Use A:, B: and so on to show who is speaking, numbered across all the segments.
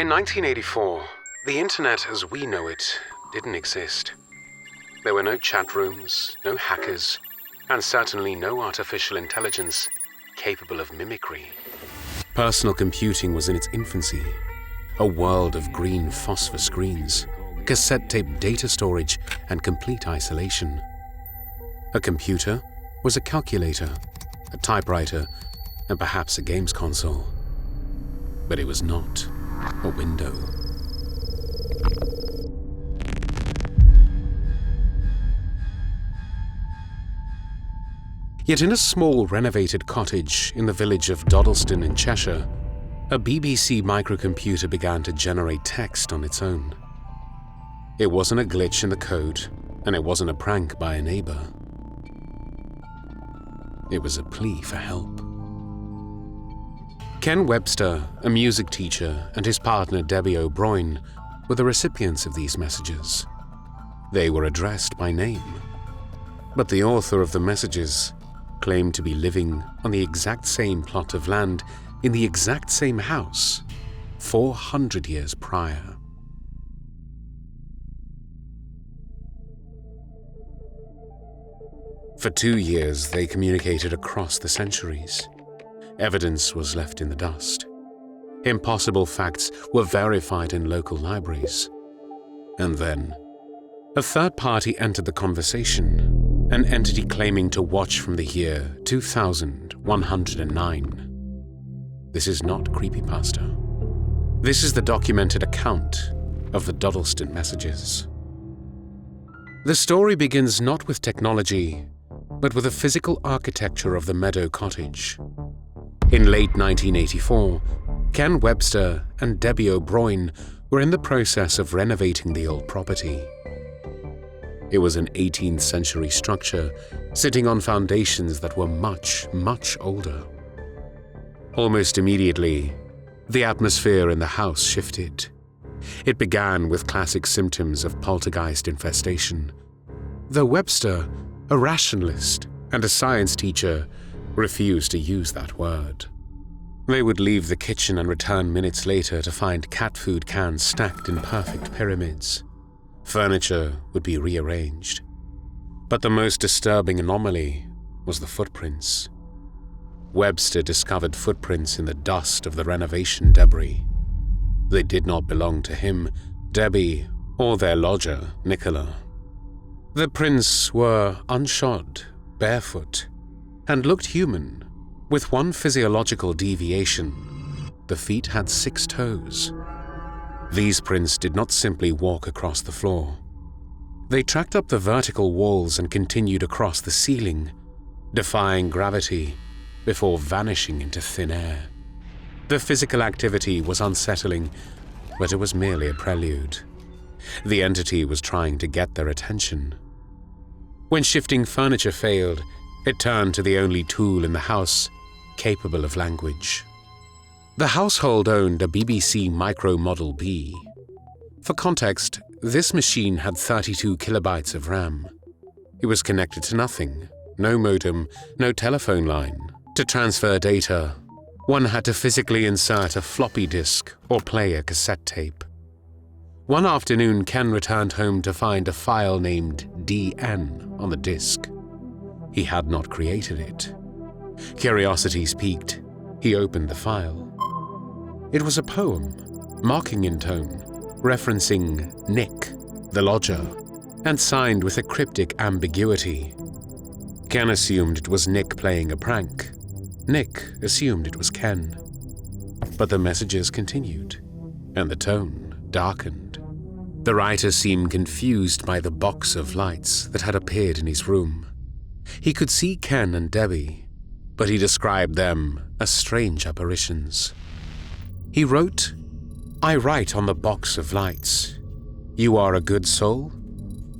A: In 1984, the internet as we know it didn't exist. There were no chat rooms, no hackers, and certainly no artificial intelligence capable of mimicry. Personal computing was in its infancy, a world of green phosphor screens, cassette tape data storage, and complete isolation. A computer was a calculator, a typewriter, and perhaps a games console. But it was not a window. Yet in a small renovated cottage in the village of Dodleston in Cheshire, a BBC microcomputer began to generate text on its own. It wasn't a glitch in the code, and it wasn't a prank by a neighbor. It was a plea for help. Ken Webster, a music teacher, and his partner Debbie O'Brien were the recipients of these messages. They were addressed by name, but the author of the messages claimed to be living on the exact same plot of land in the exact same house 400 years prior. For 2 years, they communicated across the centuries. Evidence was left in the dust. Impossible facts were verified in local libraries. And then, a third party entered the conversation, an entity claiming to watch from the year 2109. This is not creepypasta. This is the documented account of the Dodleston messages. The story begins not with technology, but with the physical architecture of the meadow cottage. In late 1984, Ken Webster and Debbie O'Brien were in the process of renovating the old property. It was an 18th century structure sitting on foundations that were much, much older. Almost immediately, the atmosphere in the house shifted. It began with classic symptoms of poltergeist infestation, though Webster, a rationalist and a science teacher, refused to use that word. They would leave the kitchen and return minutes later to find cat food cans stacked in perfect pyramids. Furniture would be rearranged. But the most disturbing anomaly was the footprints. Webster discovered footprints in the dust of the renovation debris. They did not belong to him, Debbie, or their lodger, Nicola. The prints were unshod, barefoot, and looked human, with one physiological deviation. The feet had 6 toes. These prints did not simply walk across the floor. They tracked up the vertical walls and continued across the ceiling, defying gravity before vanishing into thin air. The physical activity was unsettling, but it was merely a prelude. The entity was trying to get their attention. When shifting furniture failed, it turned to the only tool in the house capable of language. The household owned a BBC Micro Model B. For context, this machine had 32 kilobytes of RAM. It was connected to nothing, no modem, no telephone line. To transfer data, one had to physically insert a floppy disk or play a cassette tape. One afternoon, Ken returned home to find a file named DN on the disk. He had not created it. Curiosities piqued. He opened the file. It was a poem, mocking in tone, referencing Nick, the lodger, and signed with a cryptic ambiguity. Ken assumed it was Nick playing a prank. Nick assumed it was Ken. But the messages continued, and the tone darkened. The writer seemed confused by the box of lights that had appeared in his room. He could see Ken and Debbie, but he described them as strange apparitions. He wrote, "I write on the box of lights. You are a good soul?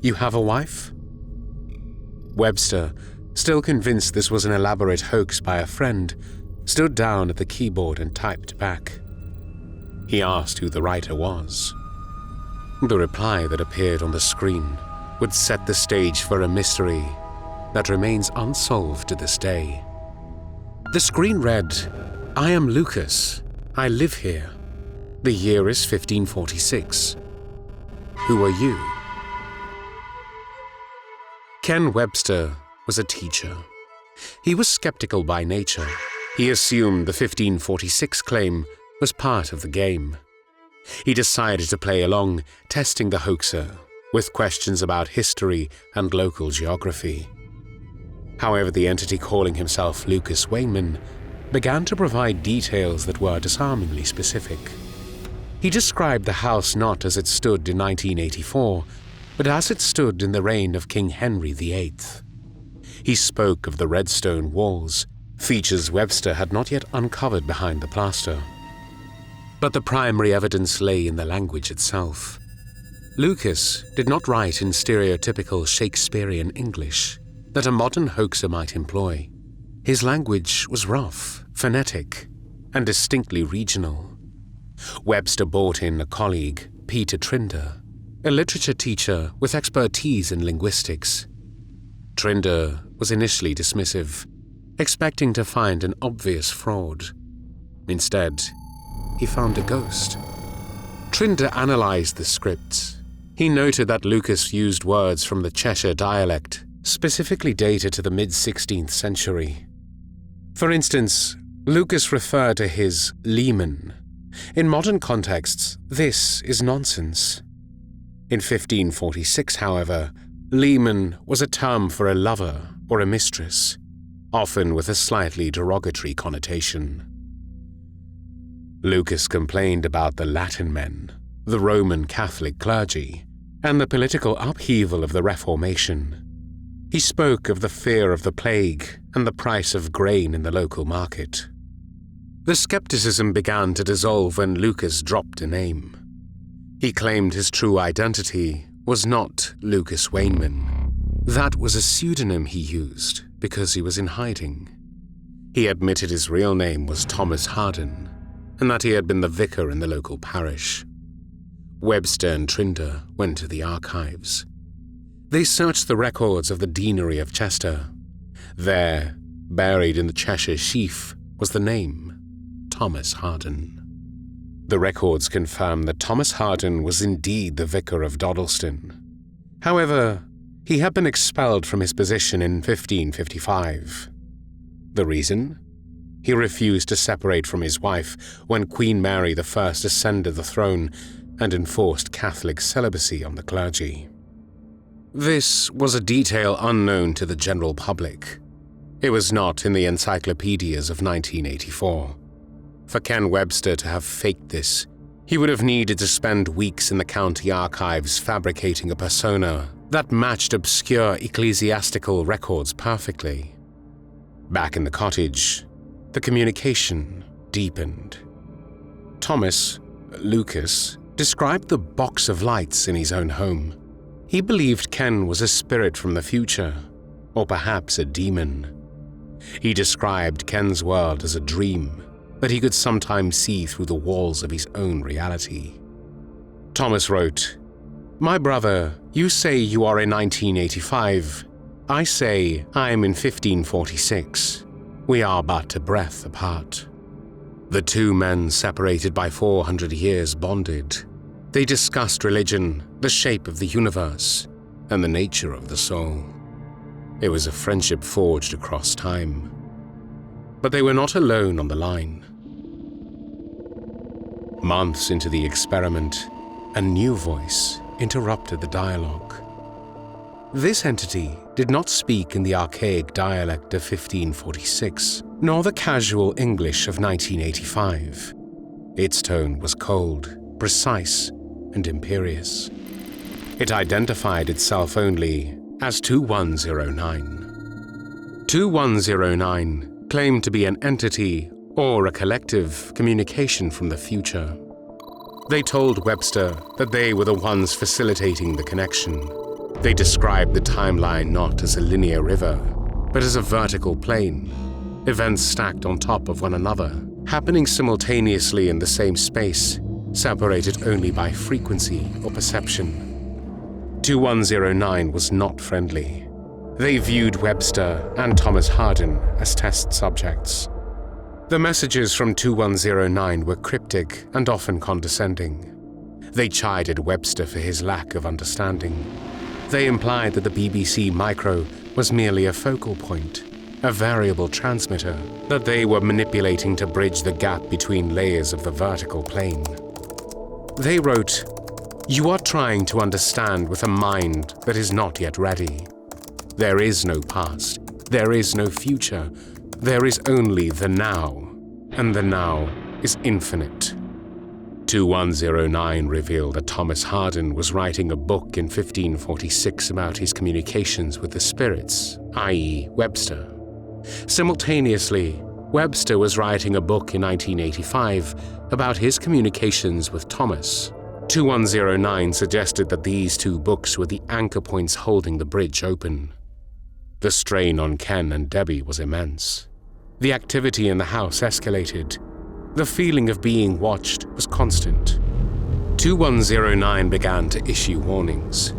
A: You have a wife?" Webster, still convinced this was an elaborate hoax by a friend, stood down at the keyboard and typed back. He asked who the writer was. The reply that appeared on the screen would set the stage for a mystery that remains unsolved to this day. The screen read, "I am Lucas. I live here. The year is 1546. Who are you? Ken Webster was a teacher. He was skeptical by nature. He assumed the 1546 claim was part of the game. He decided to play along, testing the hoaxer with questions about history and local geography. However, the entity calling himself Lucas Wainman began to provide details that were disarmingly specific. He described the house not as it stood in 1984, but as it stood in the reign of King Henry VIII. He spoke of the red stone walls, features Webster had not yet uncovered behind the plaster. But the primary evidence lay in the language itself. Lucas did not write in stereotypical Shakespearean English that a modern hoaxer might employ. His language was rough, phonetic, and distinctly regional. Webster brought in a colleague, Peter Trinder, a literature teacher with expertise in linguistics. Trinder was initially dismissive, expecting to find an obvious fraud. Instead, he found a ghost. Trinder analyzed the script. He noted that Lucas used words from the Cheshire dialect, specifically dated to the mid-16th century. For instance, Lucas referred to his leman. In modern contexts, this is nonsense. In 1546, however, leman was a term for a lover or a mistress, often with a slightly derogatory connotation. Lucas complained about the Latin men, the Roman Catholic clergy, and the political upheaval of the Reformation. He spoke of the fear of the plague and the price of grain in the local market. The skepticism began to dissolve when Lucas dropped a name. He claimed his true identity was not Lucas Wainman. That was a pseudonym he used because he was in hiding. He admitted his real name was Thomas Harden, and that he had been the vicar in the local parish. Webster and Trinder went to the archives. They searched the records of the deanery of Chester. There, buried in the Cheshire sheaf, was the name, Thomas Harden. The records confirm that Thomas Harden was indeed the vicar of Dodleston. However, he had been expelled from his position in 1555. The reason? He refused to separate from his wife when Queen Mary I ascended the throne and enforced Catholic celibacy on the clergy. This was a detail unknown to the general public. It was not in the encyclopedias of 1984. For Ken Webster to have faked this, he would have needed to spend weeks in the county archives fabricating a persona that matched obscure ecclesiastical records perfectly. Back in the cottage, the communication deepened. Lucas, described the box of lights in his own home. He believed Ken was a spirit from the future, or perhaps a demon. He described Ken's world as a dream that he could sometimes see through the walls of his own reality. Thomas wrote, "My brother, you say you are in 1985. I say I am in 1546. We are but a breath apart." The two men, separated by 400 years, bonded. They discussed religion, the shape of the universe, and the nature of the soul. It was a friendship forged across time. But they were not alone on the line. Months into the experiment, a new voice interrupted the dialogue. This entity did not speak in the archaic dialect of 1546, nor the casual English of 1985. Its tone was cold, precise, and imperious. It identified itself only as 2109. 2109 claimed to be an entity or a collective communication from the future. They told Webster that they were the ones facilitating the connection. They described the timeline not as a linear river, but as a vertical plane, events stacked on top of one another, happening simultaneously in the same space, separated only by frequency or perception. 2109 was not friendly. They viewed Webster and Thomas Harden as test subjects. The messages from 2109 were cryptic and often condescending. They chided Webster for his lack of understanding. They implied that the BBC Micro was merely a focal point, a variable transmitter, that they were manipulating to bridge the gap between layers of the vertical plane. They wrote, "You are trying to understand with a mind that is not yet ready. There is no past, there is no future, there is only the now, and the now is infinite." 2109 revealed that Thomas Harden was writing a book in 1546 about his communications with the spirits, i.e. Webster. Simultaneously, Webster was writing a book in 1985 about his communications with Thomas. 2109 suggested that these two books were the anchor points holding the bridge open. The strain on Ken and Debbie was immense. The activity in the house escalated. The feeling of being watched was constant. 2109 began to issue warnings.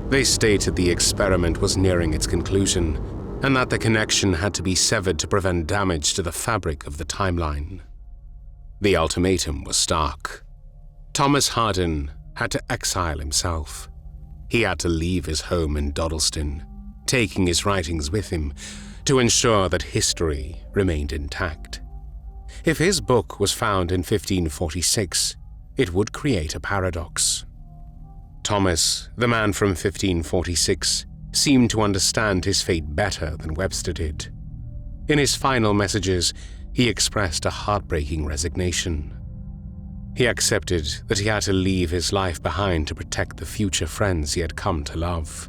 A: They stated the experiment was nearing its conclusion, and that the connection had to be severed to prevent damage to the fabric of the timeline. The ultimatum was stark. Thomas Harden had to exile himself. He had to leave his home in Dodleston, taking his writings with him to ensure that history remained intact. If his book was found in 1546, it would create a paradox. Thomas, the man from 1546, seemed to understand his fate better than Webster did. In his final messages, he expressed a heartbreaking resignation. He accepted that he had to leave his life behind to protect the future friends he had come to love.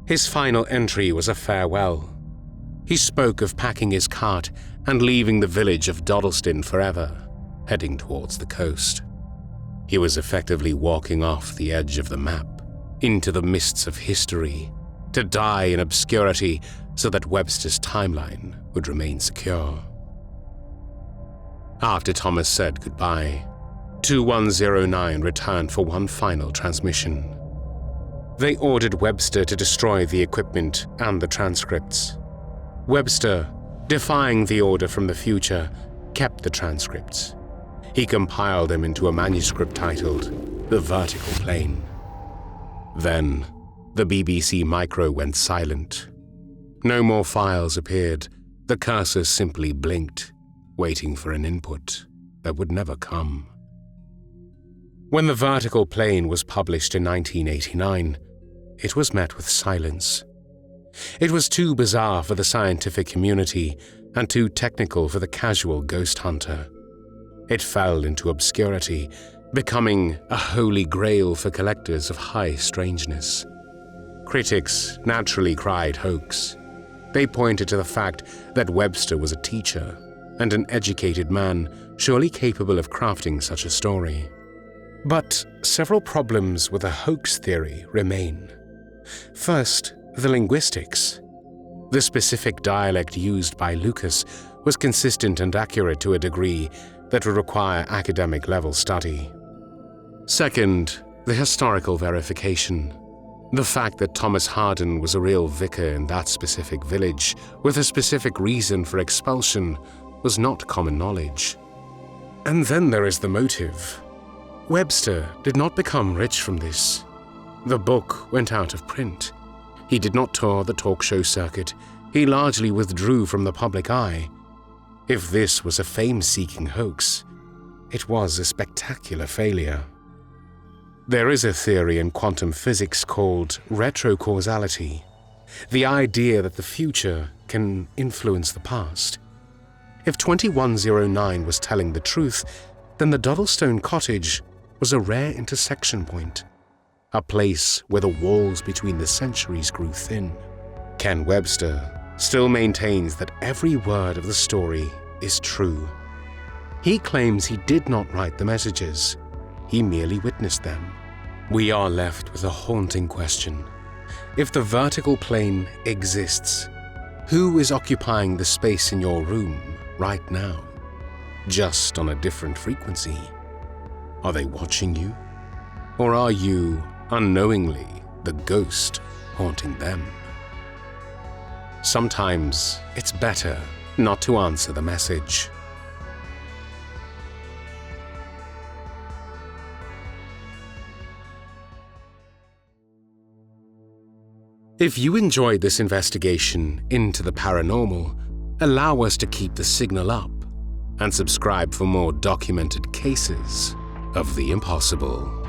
A: His final entry was a farewell. He spoke of packing his cart and leaving the village of Dodleston forever, heading towards the coast. He was effectively walking off the edge of the map, into the mists of history, to die in obscurity so that Webster's timeline would remain secure. After Thomas said goodbye, 2109 returned for one final transmission. They ordered Webster to destroy the equipment and the transcripts. Webster, defying the order from the future, kept the transcripts. He compiled them into a manuscript titled The Vertical Plane. Then, the BBC Micro went silent. No more files appeared. The cursor simply blinked, waiting for an input that would never come. When The Vertical Plane was published in 1989, it was met with silence. It was too bizarre for the scientific community and too technical for the casual ghost hunter. It fell into obscurity, becoming a holy grail for collectors of high strangeness. Critics naturally cried hoax. They pointed to the fact that Webster was a teacher and an educated man, surely capable of crafting such a story. But several problems with the hoax theory remain. First, the linguistics. The specific dialect used by Lucas was consistent and accurate to a degree that would require academic-level study. Second, the historical verification. The fact that Thomas Harden was a real vicar in that specific village with a specific reason for expulsion was not common knowledge. And then there is the motive. Webster did not become rich from this. The book went out of print. He did not tour the talk show circuit. He largely withdrew from the public eye. If this was a fame-seeking hoax, it was a spectacular failure. There is a theory in quantum physics called retrocausality, the idea that the future can influence the past. If 2109 was telling the truth, then the Dodleston cottage was a rare intersection point, a place where the walls between the centuries grew thin. Ken Webster still maintains that every word of the story is true. He claims he did not write the messages. He merely witnessed them. We are left with a haunting question. If the vertical plane exists, who is occupying the space in your room right now? Just on a different frequency? Are they watching you? Or are you, unknowingly, the ghost haunting them? Sometimes it's better not to answer the message. If you enjoyed this investigation into the paranormal, allow us to keep the signal up and subscribe for more documented cases of the impossible.